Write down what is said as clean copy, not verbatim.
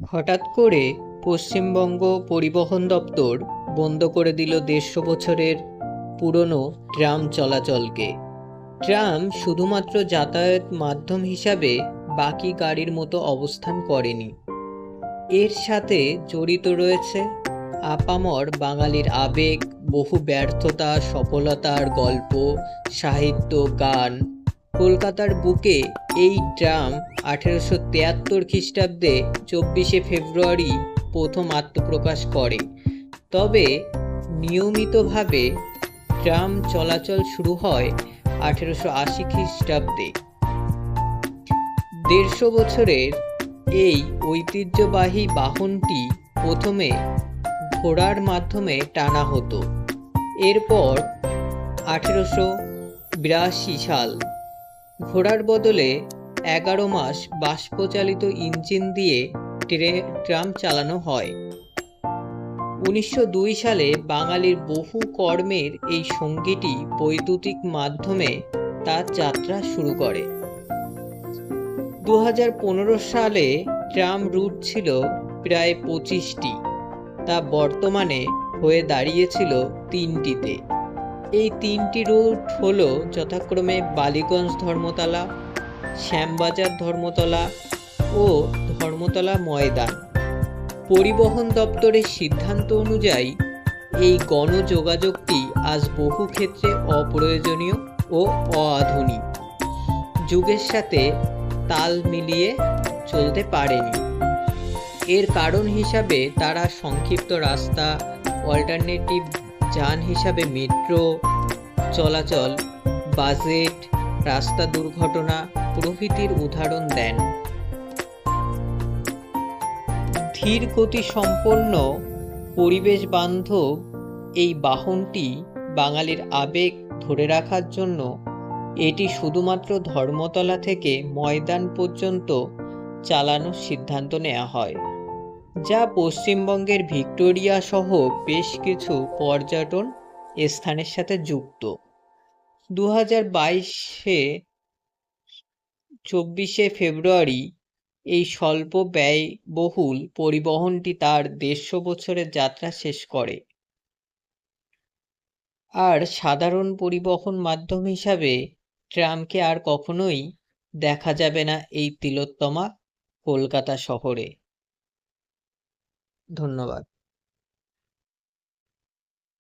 হঠাৎ করে পশ্চিমবঙ্গ পরিবহন দপ্তর বন্ধ করে দিল ১৫০ বছরের পুরনো ট্রাম চলাচলকে। ট্রাম শুধুমাত্র যাতায়াত মাধ্যম হিসাবে বাকি গাড়ির মতো অবস্থান করেনি, এর সাথে জড়িত রয়েছে আপামর বাঙালির আবেগ, বহু ব্যর্থতা, সফলতার গল্প, সাহিত্য, গান। কলকাতার বুকে এই ট্রাম ১৮৭৩ খ্রিস্টাব্দে ২৪শে ফেব্রুয়ারি প্রথম আত্মপ্রকাশ করে। তবে নিয়মিতভাবে ট্রাম চলাচল শুরু হয় ১৮৮০ খ্রিস্টাব্দে। ১৫০ বছরের এই ঐতিহ্যবাহী বাহনটি প্রথমে ঘোড়ার মাধ্যমে টানা হতো। এরপর ১৮৮২ সাল ঘোড়ার বদলে ১১ মাস বাষ্পচালিত ইঞ্জিন দিয়ে ট্রাম চালানো হয়। ১৯০২ সালে বাঙালির বহু কর্মের এই সঙ্গীটি বৈদ্যুতিক মাধ্যমে তার যাত্রা শুরু করে। ২০১৫ সালে ট্রাম রুট ছিল প্রায় ২৫টি, তা বর্তমানে হয়ে দাঁড়িয়েছিল ৩টিতে। এই ৩টি রুট হলো যথাক্রমে বালিগঞ্জ ধর্মতলা, শ্যামবাজার ধর্মতলা ও ধর্মতলা ময়দান। পরিবহন দপ্তরের সিদ্ধান্ত অনুযায়ী এই গণযোগাযোগটি আজ বহু ক্ষেত্রে অপ্রয়োজনীয় ও অআধুনিক, যুগের সাথে তাল মিলিয়ে চলতে পারেনি। এর কারণ হিসাবে তারা সংক্ষিপ্ত রাস্তা, অল্টারনেটিভ যান হিসাবে মেট্রো চলাচল, বাজেট, রাস্তা দুর্ঘটনা প্রভৃতির উদাহরণ দেন। ধীর গতি সম্পন্ন পরিবেশ বান্ধব এই বাহনটি বাঙালির আবেগ ধরে রাখার জন্য এটি শুধুমাত্র ধর্মতলা থেকে ময়দান পর্যন্ত চালানোর সিদ্ধান্ত নেওয়া হয়, যা পশ্চিমবঙ্গের ভিক্টোরিয়া সহ বেশ কিছু পর্যটন স্থানের সাথে যুক্ত। ২০২২-এ ২৪শে ফেব্রুয়ারি এই স্বল্প ব্যয়বহুল পরিবহনটি তার ১৫০ বছরের যাত্রা শেষ করে। আর সাধারণ পরিবহন মাধ্যম হিসাবে ট্রামকে আর কখনোই দেখা যাবে না এই তিলোত্তমা কলকাতা শহরে। ধন্যবাদ।